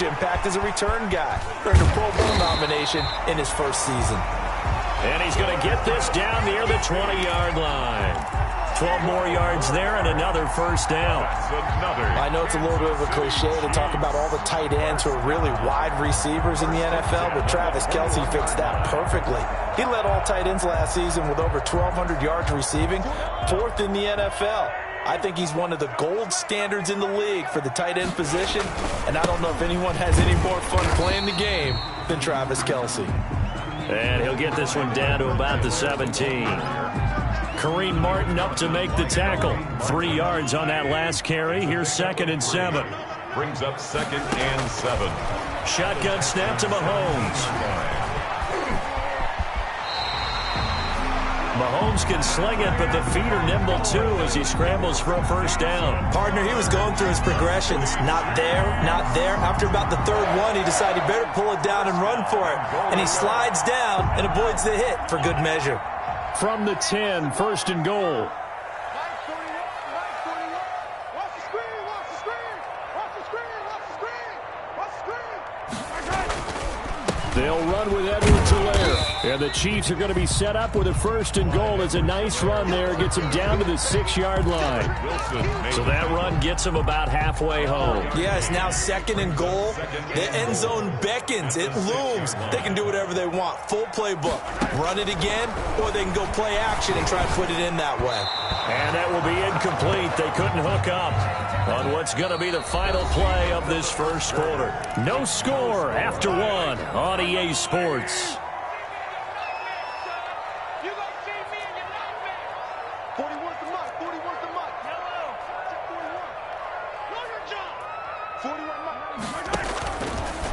impact as a return guy. Earned a Pro Bowl nomination in his first season. And he's going to get this down near the 20-yard line. 12 more yards there and another first down. I know it's a little bit of a cliche to talk about all the tight ends who are really wide receivers in the NFL, but Travis Kelce fits that perfectly. He led all tight ends last season with over 1,200 yards receiving, fourth in the NFL. I think he's one of the gold standards in the league for the tight end position, and I don't know if anyone has any more fun playing the game than Travis Kelce. And he'll get this one down to about the 17. Kareem Martin up to make the tackle. 3 yards on that last carry. Here's 2nd and 7. Brings up 2nd and 7. Shotgun snap to Mahomes. Mahomes can sling it, but the feet are nimble too as he scrambles for a first down. Partner, he was going through his progressions. Not there, not there. After about the third one, he decided he better pull it down and run for it. And he slides down and avoids the hit for good measure. From the 10, 1st and goal. They'll run with Edwards-Helaire. And the Chiefs are going to be set up with a 1st and goal. It's a nice run there. Gets them down to the 6-yard line. So that run gets them about halfway home. Yeah, it's now 2nd and goal. The end zone beckons. It looms. They can do whatever they want. Full playbook. Run it again, or they can go play action and try and put it in that way. And that will be incomplete. They couldn't hook up on what's going to be the final play of this first quarter. No score after 1 on EA Sports.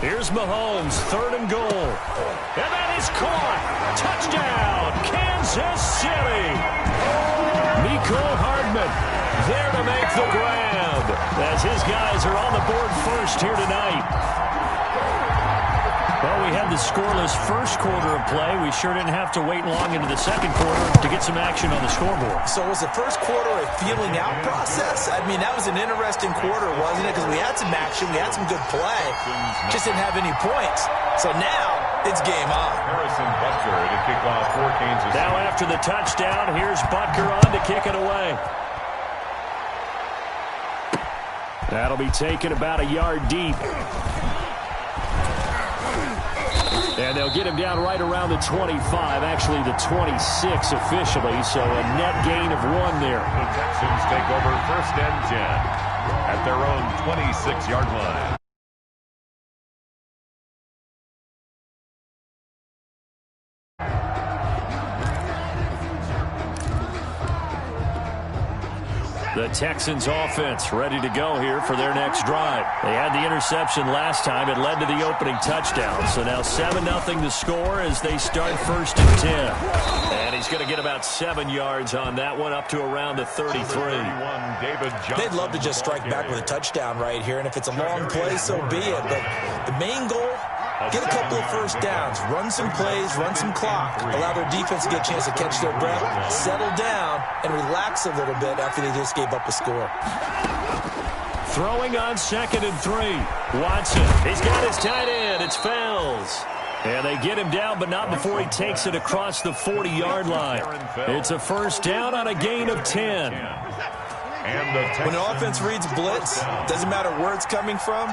Here's Mahomes, 3rd and goal. And that is caught. Touchdown, Kansas City. Mecole Hardman there to make the grab as his guys are on the board first here tonight. Well, we had the scoreless first quarter of play. We sure didn't have to wait long into the second quarter to get some action on the scoreboard. So was the first quarter a feeling out process? I mean, that was an interesting quarter, wasn't it? Because we had some action, we had some good play, just didn't have any points. So now it's game on. Harrison Butker to kick off for Kansas City. Now after the touchdown, here's Butker on to kick it away. That'll be taken about a yard deep. And they'll get him down right around the 25, actually the 26 officially, so a net gain of 1 there. The Texans take over 1st and 10 at their own 26-yard line. The Texans offense ready to go here for their next drive. They had the interception last time. It led to the opening touchdown. So now 7-0 the score as they start 1st and 10. And he's going to get about 7 yards on that one up to around the 33. They'd love to just strike back with a touchdown right here. And if it's a long play, so be it. But the main goal, get a couple of first downs, run some plays, run some clock, allow their defense to get a chance to catch their breath, settle down, and relax a little bit after they just gave up a score. Throwing on 2nd and 3. Watson, he's got his tight end. It's Fells. And they get him down, but not before he takes it across the 40-yard line. It's a first down on a gain of 10. When an offense reads blitz, doesn't matter where it's coming from,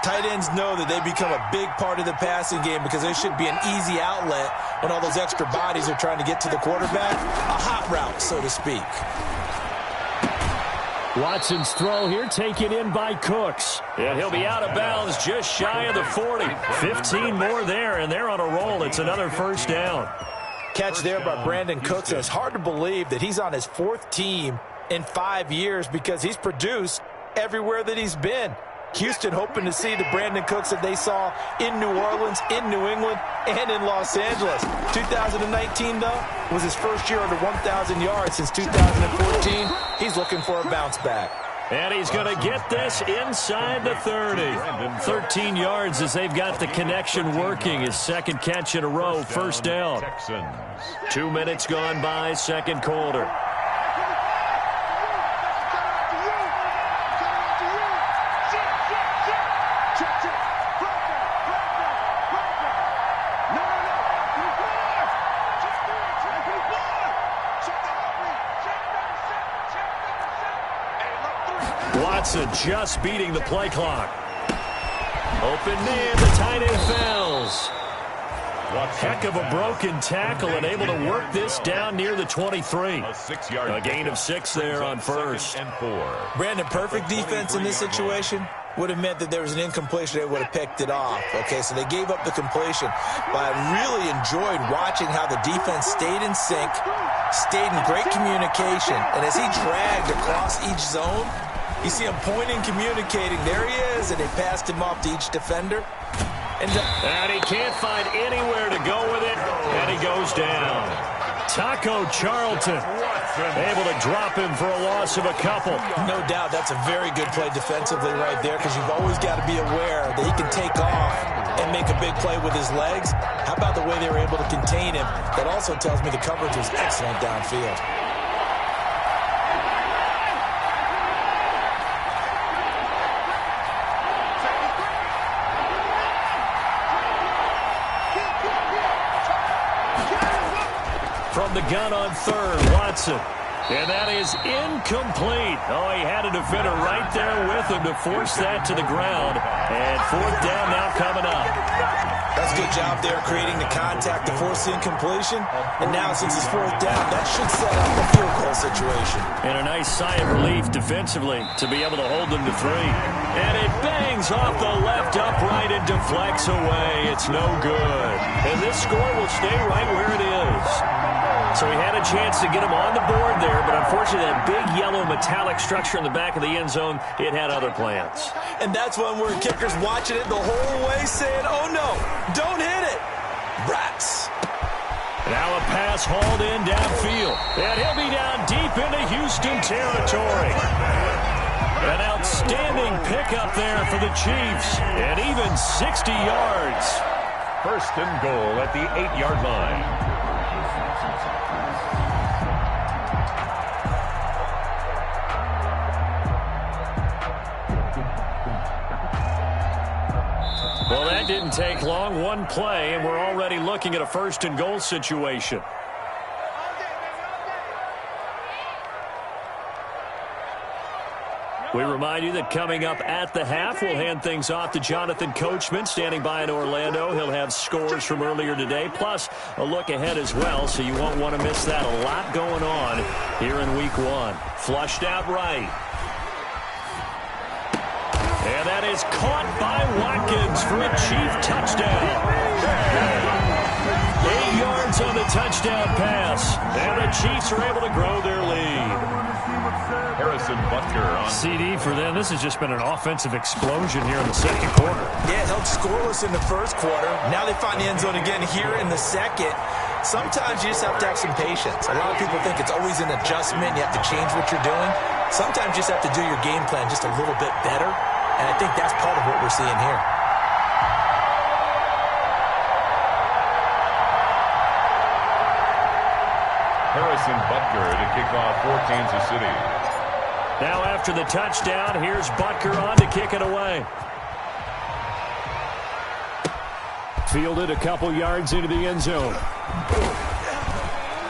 tight ends know that they become a big part of the passing game because there should be an easy outlet when all those extra bodies are trying to get to the quarterback. A hot route, so to speak. Watson's throw here taken in by Cooks. And he'll be out of bounds just shy of the 40. 15 more there, and they're on a roll. It's another first down. Catch there by Brandon Cooks. And it's hard to believe that he's on his 4th team in 5 years because he's produced everywhere that he's been. Houston hoping to see the Brandon Cooks that they saw in New Orleans, in New England, and in Los Angeles. 2019, though, was his first year under 1,000 yards since 2014. He's looking for a bounce back. And he's going to get this inside the 30. 13 yards as they've got the connection working. His 2nd catch in a row, first down. 2 minutes gone by, second quarter. Watson just beating the play clock. Open man, the tight end fails. Heck of a broken tackle and able to work this down near the 23. A gain of 6 there on first. Brandon, perfect defense in this situation would have meant that there was an incompletion. They would have picked it off. Okay, so they gave up the completion. But I really enjoyed watching how the defense stayed in sync, stayed in great communication. And as he dragged across each zone, you see him pointing, communicating. There he is, and they passed him off to each defender. And he can't find anywhere to go with it, and he goes down. Taco Charlton able to drop him for a loss of a couple. No doubt that's a very good play defensively right there, because you've always got to be aware that he can take off and make a big play with his legs. How about the way they were able to contain him? That also tells me the coverage was excellent downfield. From the gun on third, Watson. And that is incomplete. Oh, he had a defender right there with him to force that to the ground. And fourth down now coming up. That's a good job there creating the contact to force the incompletion. And now since it's fourth down, that should set up a field goal situation. And a nice sigh of relief defensively to be able to hold them to 3. And it bangs off the left upright and deflects away. It's no good. And this score will stay right where it is. So he had a chance to get him on the board there, but unfortunately that big yellow metallic structure in the back of the end zone, it had other plans. And that's one where kickers watching it the whole way saying, oh no, don't hit it. Rats. Now a pass hauled in downfield. And he'll be down deep into Houston territory. An outstanding pickup there for the Chiefs. And even 60 yards. First and goal at the 8-yard line. Well, that didn't take long. One play, and we're already looking at a first and goal situation. We remind you that coming up at the half, we'll hand things off to Jonathan Coachman, standing by in Orlando. He'll have scores from earlier today, plus a look ahead as well, so you won't want to miss that. A lot going on here in Week 1. Flushed out right. And that is caught by Watkins for a Chief touchdown. 8 yards on the touchdown pass. And the Chiefs are able to grow their lead. Harrison Butker on CD for them. This has just been an offensive explosion here in the second quarter. Yeah, it held scoreless in the first quarter. Now they find the end zone again here in the second. Sometimes you just have to have some patience. A lot of people think it's always an adjustment. You have to change what you're doing. Sometimes you just have to do your game plan just a little bit better. And I think that's part of what we're seeing here. Harrison Butker to kick off for Kansas City. Now after the touchdown, here's Butker on to kick it away. Fielded a couple yards into the end zone.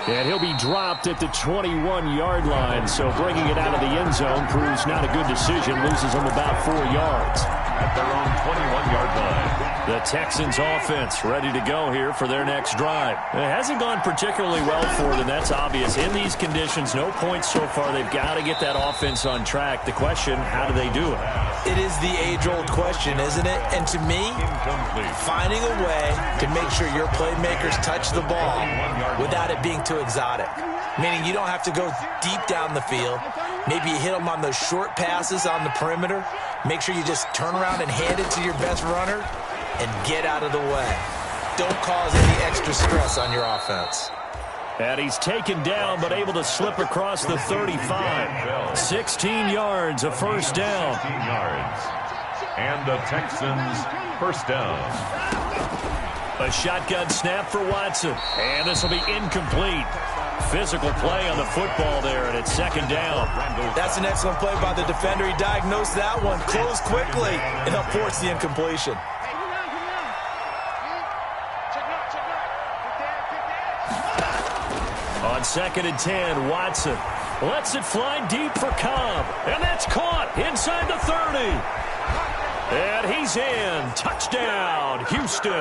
And he'll be dropped at the 21-yard line, so bringing it out of the end zone proves not a good decision. Loses him about 4 yards. At their own 21-yard line. The Texans offense ready to go here for their next drive. It hasn't gone particularly well for them, that's obvious. In these conditions, no points so far. They've got to get that offense on track. The question, how do they do it? It is the age-old question, isn't it? And to me, finding a way to make sure your playmakers touch the ball without it being too exotic. Meaning you don't have to go deep down the field. Maybe you hit them on those short passes on the perimeter. Make sure you just turn around and hand it to your best runner and get out of the way. Don't cause any extra stress on your offense. And he's taken down but able to slip across the 35. 16 yards, a first down. 16 yards. And the Texans first down. A shotgun snap for Watson. And this will be incomplete. Physical play on the football there, and it's second down. That's an excellent play by the defender. He diagnosed that one, closed quickly, and helped force the incompletion. On 2nd and 10, Watson. Lets it fly deep for Cobb. And that's caught inside the 30. And he's in. Touchdown, Houston.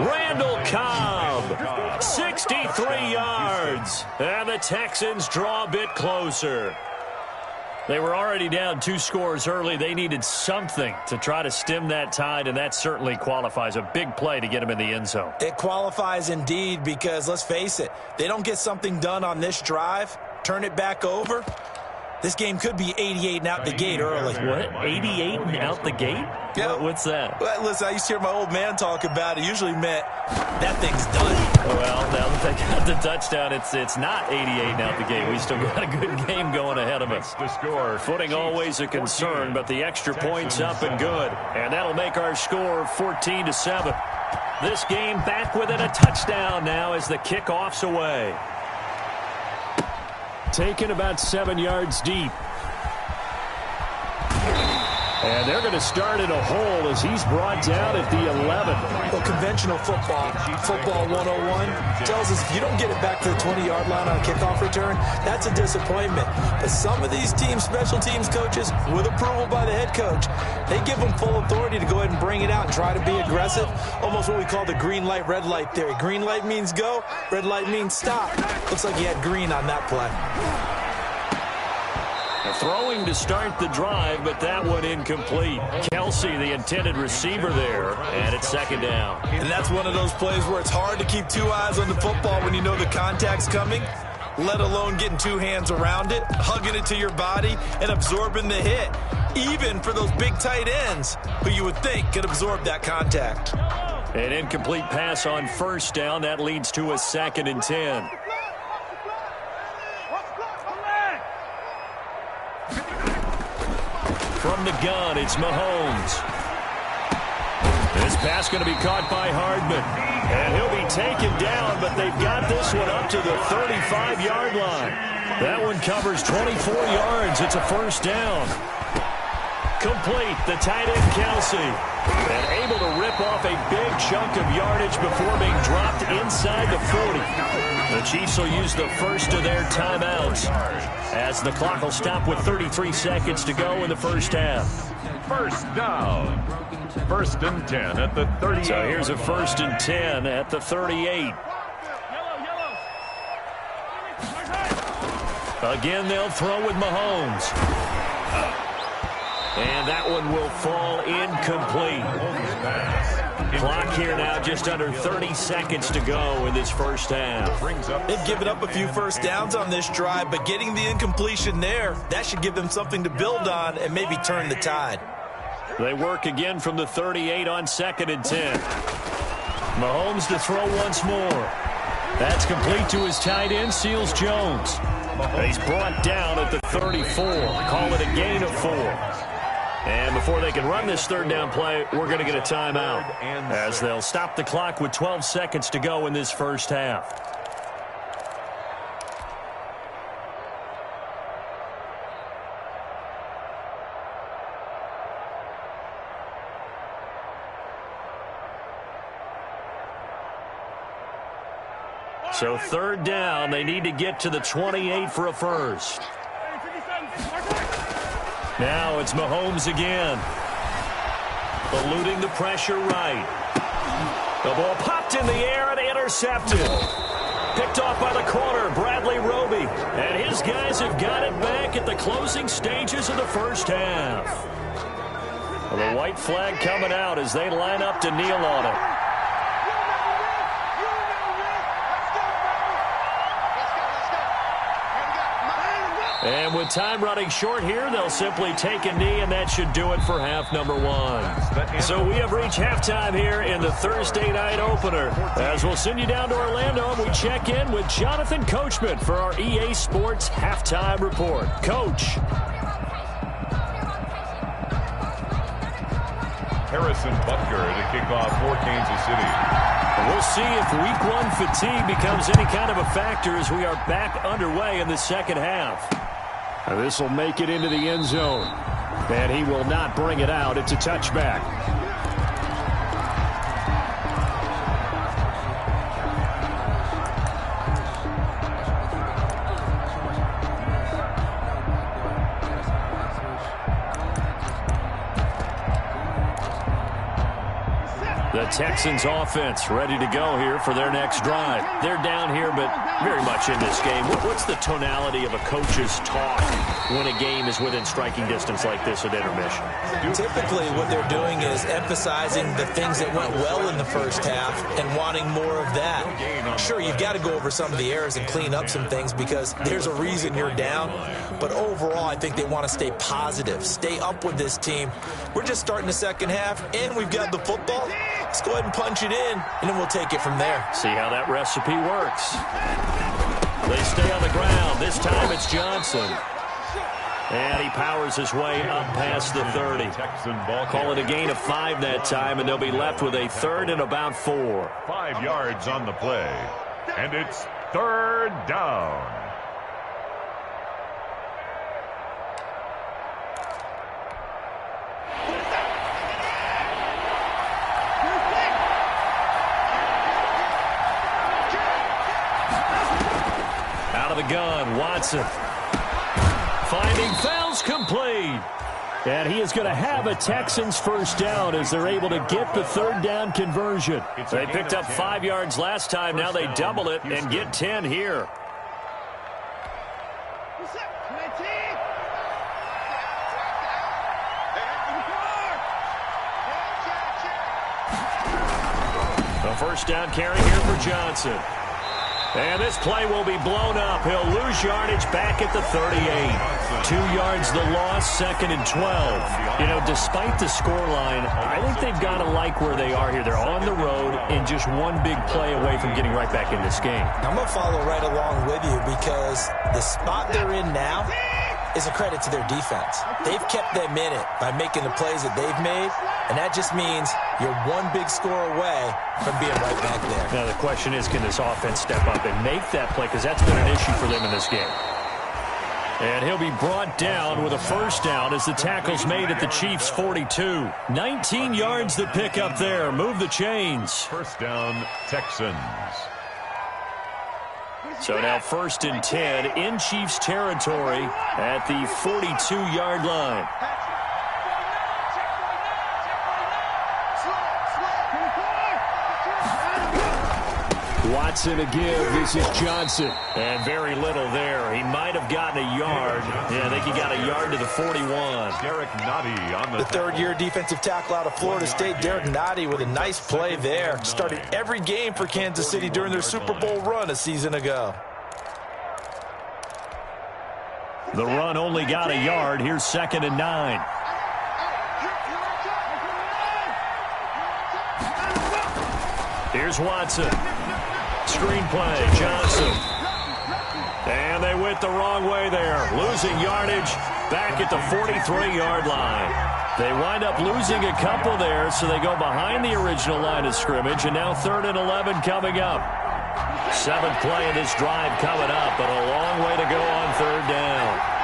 Randall Cobb, 63 yards. And the Texans draw a bit closer. They were already down 2 scores early. They needed something to try to stem that tide, and that certainly qualifies. A big play to get them in the end zone. It qualifies indeed because, let's face it, they don't get something done on this drive, turn it back over, this game could be 88 and out the gate early. What? 88 and out the gate? Yeah. What's that? Well, listen, I used to hear my old man talk about it. Usually meant that thing's done. Well, now that they got the touchdown, it's not 88 and out the gate. We still got a good game going ahead of us. Footing always a concern, but the extra point's up and good. And that'll make our score 14-7. This game back within a touchdown now as the kickoff's away. Taken about 7 yards deep. And they're going to start in a hole as he's brought down at the 11. Well, conventional football 101, tells us if you don't get it back to the 20-yard line on a kickoff return, that's a disappointment. But some of these teams, special teams coaches, with approval by the head coach, they give them full authority to go ahead and bring it out and try to be aggressive. Almost what we call the green light, red light theory. Green light means go, red light means stop. Looks like he had green on that play. Throwing to start the drive, but that one incomplete. Kelsey, the intended receiver there, and it's second down. And that's one of those plays where it's hard to keep 2 eyes on the football when you know the contact's coming, let alone getting 2 hands around it, hugging it to your body, and absorbing the hit, even for those big tight ends who you would think could absorb that contact. An incomplete pass on first down. That leads to a 2nd and 10. From the gun, it's Mahomes. This pass going to be caught by Hardman. And he'll be taken down, but they've got this one up to the 35-yard line. That one covers 24 yards. It's a first down. Complete, the tight end Kelsey. And able to rip off a big chunk of yardage before being dropped inside the 40. The Chiefs will use the first of their timeouts as the clock will stop with 33 seconds to go in the first half. First down. 1st and 10 at the 38. So here's a 1st and 10 at the 38. Again, they'll throw with Mahomes. And that one will fall incomplete. Clock here now just under 30 seconds to go in this first half. They've given up a few first downs on this drive, but getting the incompletion there, that should give them something to build on and maybe turn the tide. They work again from the 38 on 2nd and 10. Mahomes to throw once more. That's complete to his tight end, Seals Jones. He's brought down at the 34. Call it a gain of 4. And before they can run this third down play, we're going to get a timeout as they'll stop the clock with 12 seconds to go in this first half. So third down, they need to get to the 28 for a first. Now it's Mahomes again. Eluding the pressure right. The ball popped in the air and intercepted. Picked off by the corner, Bradley Roby. And his guys have got it back at the closing stages of the first half. Well, the white flag coming out as they line up to kneel on it. And with time running short here, they'll simply take a knee, and that should do it for half number 1. So we have reached halftime here in the Thursday night opener. As we'll send you down to Orlando, and we check in with Jonathan Coachman for our EA Sports Halftime Report. Coach. Harrison Butker to kick off for Kansas City. We'll see if week 1 fatigue becomes any kind of a factor as we are back underway in the second half. This will make it into the end zone. And he will not bring it out. It's a touchback. The Texans offense ready to go here for their next drive. They're down here, but very much in this game. What's the tonality of a coach's talk when a game is within striking distance like this at intermission? Typically, what they're doing is emphasizing the things that went well in the first half and wanting more of that. Sure, you've got to go over some of the errors and clean up some things because there's a reason you're down. But overall, I think they want to stay positive, stay up with this team. We're just starting the second half, and we've got the football. Let's go ahead and punch it in, and then we'll take it from there. See how that recipe works. They stay on the ground. This time it's Johnson. And he powers his way up past the 30. Call it a gain of 5 that time, and they'll be left with a third and about 4. 5 yards on the play, and it's third down. The gun, Watson. Finding fouls complete. And he is going to have a Texans first down as they're able to get the third down conversion. They picked up 5 yards last time. Now they double it and get 10 here. The first down carry here for Johnson. And this play will be blown up. He'll lose yardage back at the 38. 2 yards the loss, 2nd and 12. You know, despite the scoreline, I think they've got to like where they are here. They're on the road and just one big play away from getting right back in this game. I'm going to follow right along with you because the spot they're in now is a credit to their defense. They've kept them in it by making the plays that they've made, and that just means you're one big score away from being right back there. Now the question is, can this offense step up and make that play? Because that's been an issue for them in this game. And he'll be brought down with a first down as the tackle's made at the Chiefs' 42. 19 yards to pick up there. Move the chains. First down, Texans. So now 1st and 10 in Chiefs territory at the 42-yard line. Watson to give. This is Johnson. And very little there. He might have gotten a yard. Yeah, I think he got a yard to the 41. Derek Nottie on the third-year defensive tackle out of Florida State, Derek Nottie, with a nice play there. Started every game for Kansas City during their Super Bowl run a season ago. The run only got a yard. Here's 2nd and 9. Here's Watson. Screen play, Johnson. And they went the wrong way there. Losing yardage back at the 43-yard line. They wind up losing a couple there, so they go behind the original line of scrimmage, and now 3rd and 11 coming up. 7th play of this drive coming up, but a long way to go on 3rd down.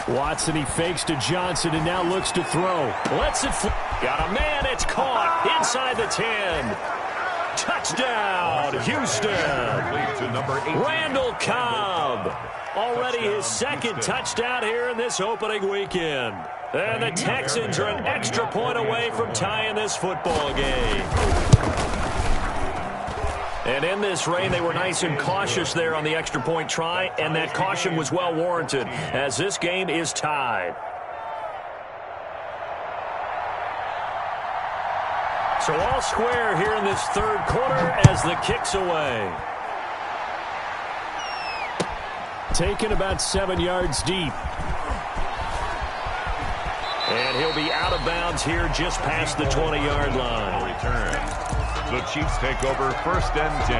Watson, he fakes to Johnson and now looks to throw. Lets it fly. Got a man. It's caught inside the 10. Touchdown, Houston. Randall Cobb. Already his 2nd touchdown here in this opening weekend. And the Texans are an extra point away from tying this football game. And in this rain, they were nice and cautious there on the extra point try, and that caution was well warranted as this game is tied. So all square here in this 3rd quarter as the kick's away. Taken about 7 yards deep. And he'll be out of bounds here just past the 20-yard line. Return. The Chiefs take over 1st and 10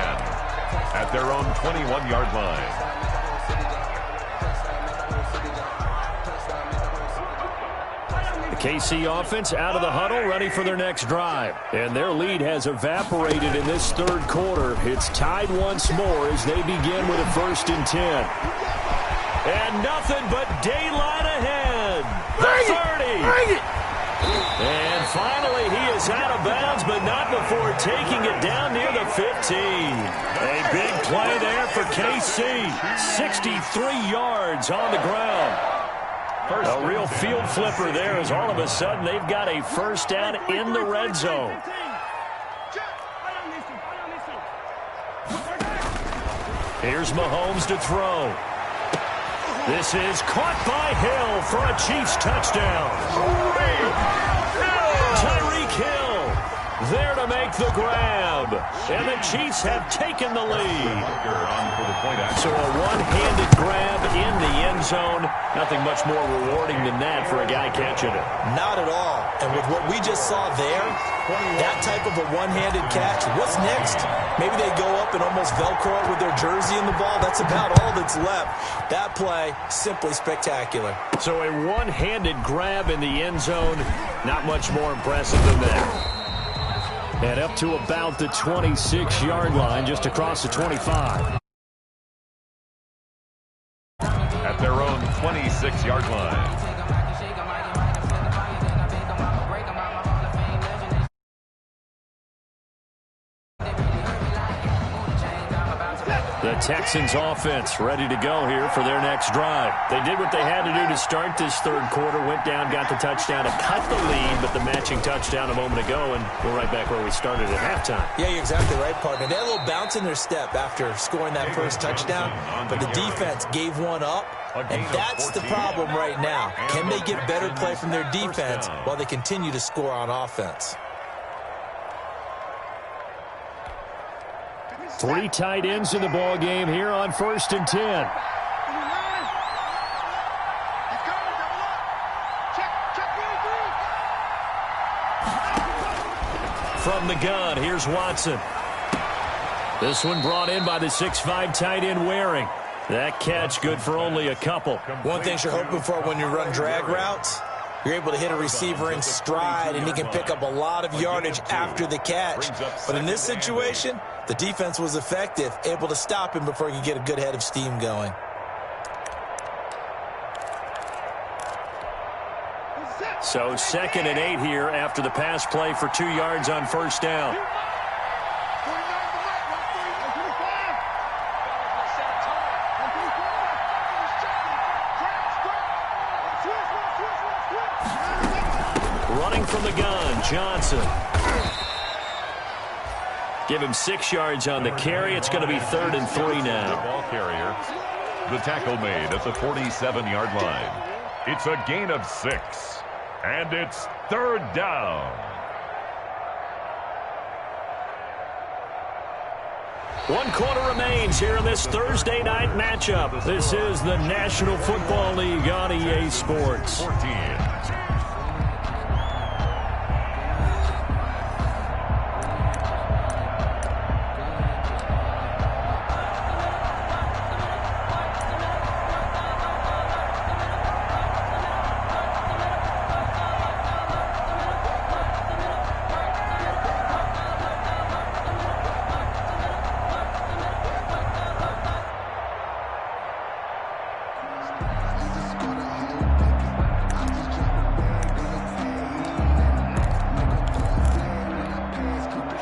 at their own 21-yard line. The KC offense out of the huddle, ready for their next drive. And their lead has evaporated in this 3rd quarter. It's tied once more as they begin with a 1st and 10. And nothing but daylight ahead. The 30. And finally he is out of bounds, but not before taking it down near the 15. A big play there for KC. 63 yards on the ground. A real field flipper there as all of a sudden they've got a first down in the red zone. Here's Mahomes to throw. This is caught by Hill for a Chiefs touchdown. Tyreek Hill there to make the grab. And the Chiefs have taken the lead. So a one-handed grab in the end zone. Nothing much more rewarding than that for a guy catching it. Not at all. And with what we just saw there, that type of a one-handed catch, what's next? Maybe they go up and almost Velcro it with their jersey in the ball. That's about all that's left. That play, simply spectacular. So a one-handed grab in the end zone, not much more impressive than that. And up to about the 26-yard line, just across the 25. At their own 26-yard line. The Texans offense ready to go here for their next drive. They did what they had to do to start this third quarter, went down, got the touchdown to cut the lead, but the matching touchdown a moment ago, and we're right back where we started at halftime. Yeah, you're exactly right, partner. They had a little bounce in their step after scoring that first touchdown, but the defense gave one up, and that's the problem right now. Can they get better play from their defense while they continue to score on offense? 3 tight ends in the ball game here on 1st and 10. From the gun, here's Watson. This one brought in by the 6'5" tight end Waring. That catch good for only a couple. One thing you're hoping for when you run drag routes, you're able to hit a receiver in stride, and he can pick up a lot of yardage after the catch. But in this situation, the defense was effective, able to stop him before he could get a good head of steam going. So 2nd and 8 here after the pass play for 2 yards on first down. Running from the gun, Johnson. Give him 6 yards on the carry. It's going to be 3rd and 3 now. Ball carrier. The tackle made at the 47-yard line. It's a gain of 6. And it's 3rd down. One quarter remains here in this Thursday night matchup. This is the National Football League on EA Sports. 14.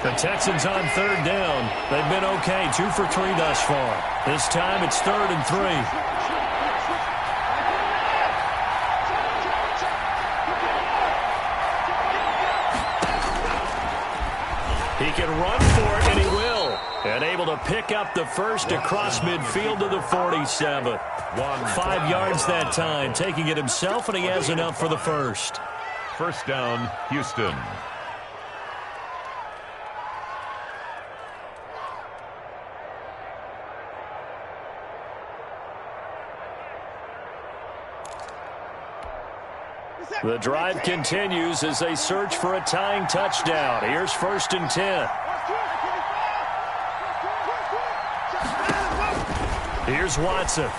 The Texans on 3rd down. They've been okay, 2 for 3 thus far. This time it's 3rd and 3. He can run for it, and he will. And able to pick up the first across midfield to the 47. 5 yards that time, taking it himself, and he has enough for the first. First down, Houston. The drive continues as they search for a tying touchdown. Here's 1st and 10. Here's Watson.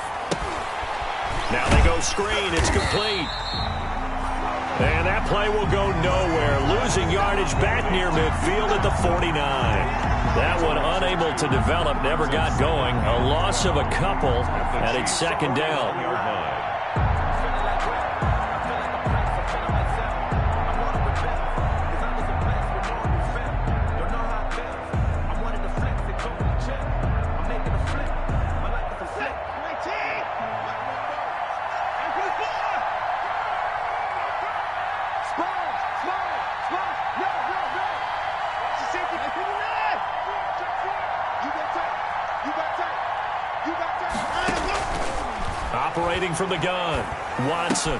Now they go screen. It's complete. And that play will go nowhere. Losing yardage back near midfield at the 49. That one unable to develop, never got going. A loss of a couple, and it's 2nd down. Operating from the gun, Watson.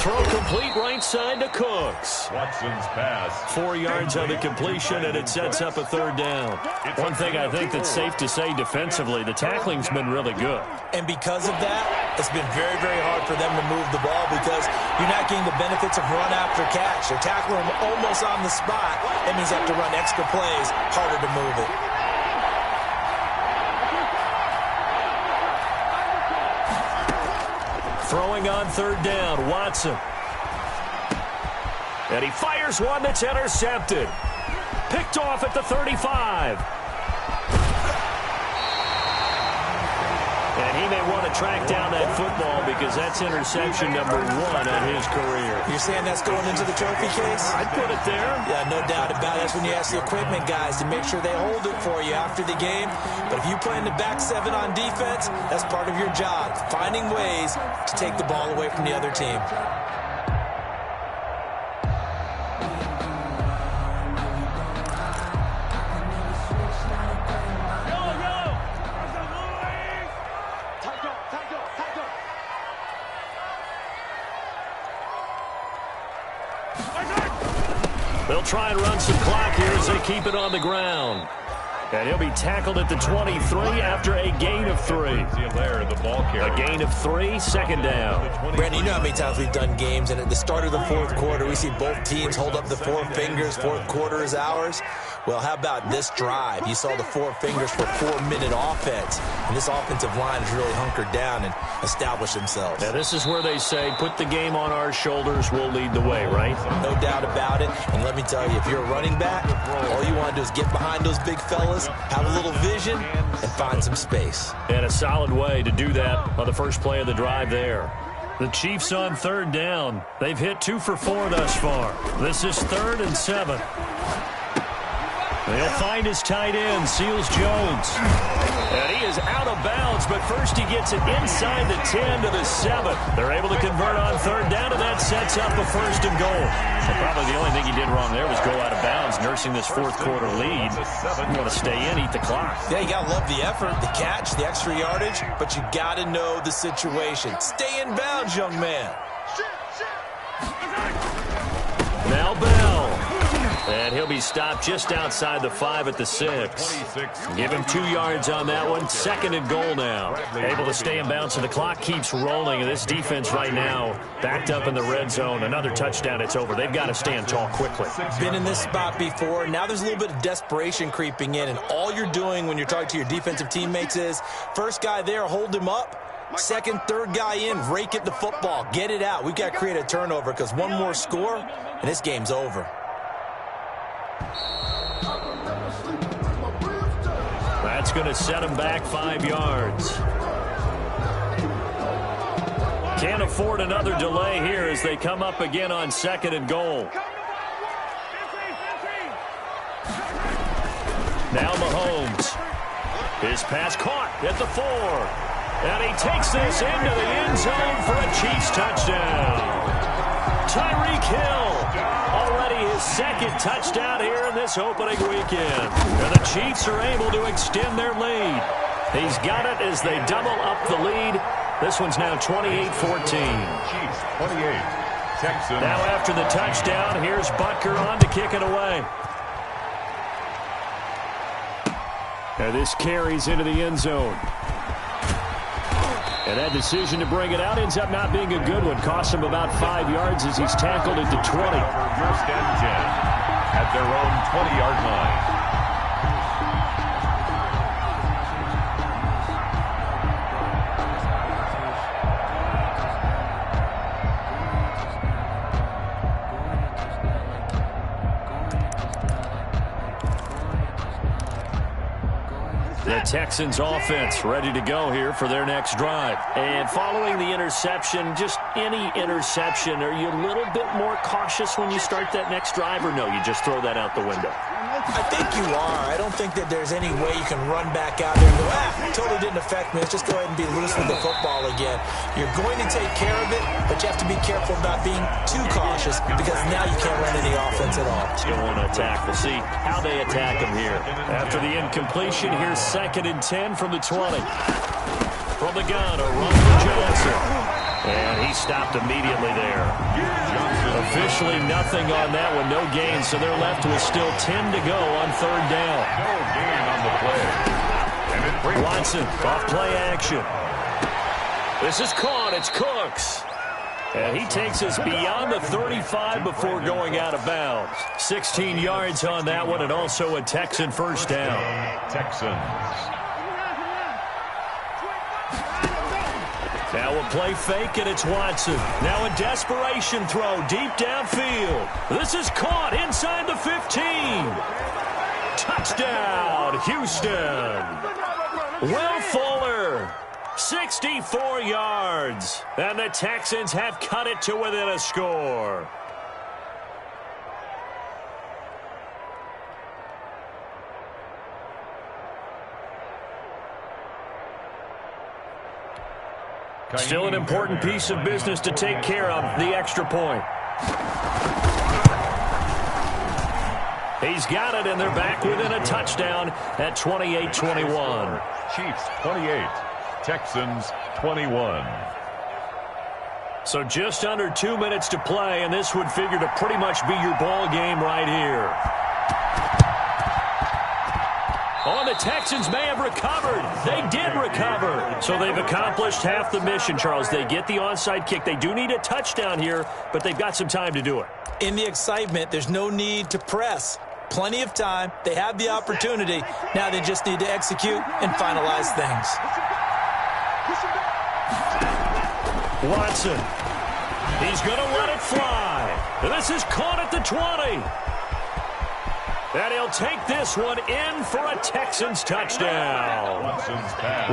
Throw complete right side to Cooks. Watson's pass. 4 yards on the completion, and it sets up a third down. One thing I think that's safe to say defensively, the tackling's been really good. And because of that, it's been very, very hard for them to move the ball because you're not getting the benefits of run after catch. They're tackling them almost on the spot. That means you have to run extra plays, harder to move it. Throwing on third down, Watson. And he fires one that's intercepted. Picked off at the 35. And he may want to track down that football because that's interception number 1 on his career. You're saying that's going into the trophy case? I'd put it there. Yeah, no doubt about it. That's when you ask the equipment guys to make sure they hold it for you after the game. But if you play in the back 7 on defense, that's part of your job, finding ways to take the ball away from the other team. They'll try and run some clock here as they keep it on the ground. And he'll be tackled at the 23 after a gain of 3. A gain of 3, second down. Brandon, you know how many times we've done games, and at the start of the fourth quarter, we see both teams hold up the 4 fingers, fourth quarter is ours. Well, how about this drive? You saw the 4 fingers for 4-minute offense, and this offensive line has really hunkered down and established themselves. Now, this is where they say, put the game on our shoulders, we'll lead the way, right? No doubt about it, and let me tell you, if you're a running back, all you want to do is get behind those big fellas, have a little vision, and find some space. And a solid way to do that on the first play of the drive there. The Chiefs on third down. They've hit 2 for 4 thus far. This is 3rd and 7. They'll find his tight end, Seals Jones. And he is out of bounds, but first he gets it inside the 10 to the 7. They're able to convert on third down, and that sets up a 1st and goal. So probably the only thing he did wrong there was go out of bounds, nursing this fourth quarter lead. You want to stay in, eat the clock. Yeah, you got to love the effort, the catch, the extra yardage, but you got to know the situation. Stay in bounds, young man. Now Bell. And he'll be stopped just outside the 5 at the 6. Give him 2 yards on that one. 2nd and goal now. Able to stay in bounds, and the clock keeps rolling. And this defense right now backed up in the red zone. Another touchdown, it's over. They've got to stand tall quickly. Been in this spot before. Now there's a little bit of desperation creeping in. And all you're doing when you're talking to your defensive teammates is, first guy there, hold him up. Second, third guy in, rake at the football. Get it out. We've got to create a turnover because one more score, and this game's over. That's going to set him back 5 yards. Can't afford another delay here as they come up again on 2nd and goal. Now Mahomes. His pass caught at the 4. And he takes this into the end zone for a Chiefs touchdown. Tyreek Hill, already his 2nd touchdown here in this opening weekend. And the Chiefs are able to extend their lead. He's got it as they double up the lead. This one's now 28-14. Chiefs 28. Texans. Now after the touchdown, here's Butker on to kick it away. Now this carries into the end zone. And that decision to bring it out ends up not being a good one. Costs him about 5 yards as he's tackled at the 20. First and 10 at their own 20-yard line. The Texans offense ready to go here for their next drive. And following the interception, just any interception, are you a little bit more cautious when you start that next drive, or no, you just throw that out the window? I think you are. I don't think that there's any way you can run back out there and go, totally didn't affect me. Let's just go ahead and be loose with the football again. You're going to take care of it, but you have to be careful about being too cautious because now you can't run any offense at all. You want to attack. We'll see how they attack him here. After the incompletion, here's 2nd and 10 from the 20. From the gun, a run for Johnson. And he stopped immediately there. Officially nothing on that one, no gain, so they're left with still 10 to go on third down. No gain on the play. And it brings Watson, off play action. This is caught, it's Cooks. And he takes us beyond the 35 before going out of bounds. 16 yards on that one, and also a Texan first down. Texans. Now a play fake, and it's Watson. Now a desperation throw deep downfield. This is caught inside the 15. Touchdown, Houston. Will Fuller, 64 yards. And the Texans have cut it to within a score. Still an important piece of business to take care of, the extra point. He's got it, and they're back within a touchdown at 28-21. Chiefs 28, Texans 21. So just under 2 minutes to play, and this would figure to pretty much be your ball game right here. Oh, the Texans may have recovered. They did recover. So they've accomplished half the mission, Charles. They get the onside kick. They do need a touchdown here, but they've got some time to do it. In the excitement, there's no need to press. Plenty of time. They have the opportunity. Now they just need to execute and finalize things. Watson. He's going to let it fly. This is caught at the 20. And he'll take this one in for a Texans touchdown.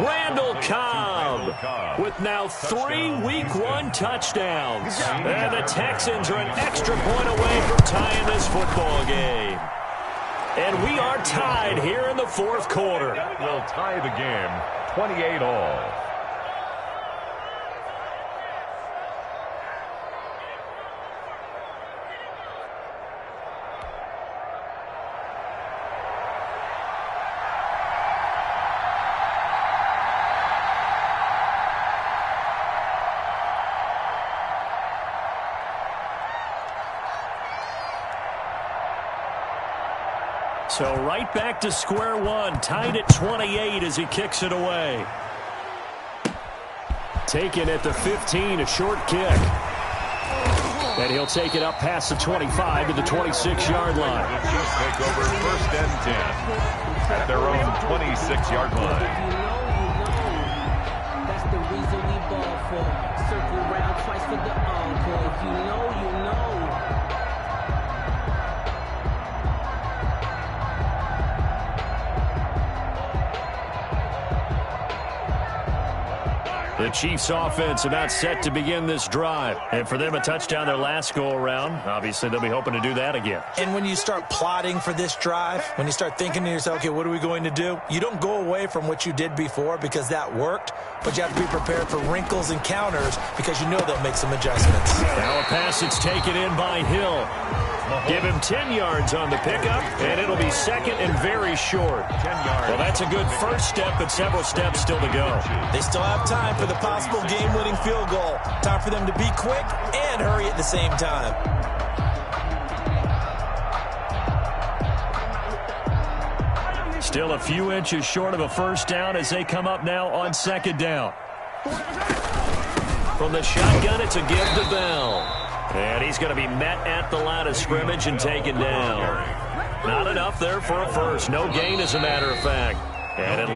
Randall Cobb with now 3 Week 1 touchdowns. And the Texans are an extra point away from tying this football game. And we are tied here in the fourth quarter. That will tie the game, 28 all. So right back to square one, tied at 28 as he kicks it away. Taken at the 15, a short kick. And he'll take it up past the 25 to the 26-yard line. The Chiefs take over first and 10 at their own 26-yard line. That's the reason we ball for. Circle around twice for the encore. If you know, you know. The Chiefs offense about set to begin this drive. And for them, a touchdown their last go-around. Obviously, they'll be hoping to do that again. And when you start plotting for this drive, when you start thinking to yourself, okay, what are we going to do? You don't go away from what you did before because that worked, but you have to be prepared for wrinkles and counters because you know they'll make some adjustments. Now a pass that's taken in by Hill. Give him 10 yards on the pickup, and it'll be second and very short. 10 yards. Well, that's a good first step, but several steps still to go. They still have time for the possible game-winning field goal. Time for them to be quick and hurry at the same time. Still a few inches short of a first down as they come up now on second down. From the shotgun, it's a give to Bell. And he's going to be met at the line of scrimmage and taken down. Not enough there for a first. No gain, as a matter of fact. And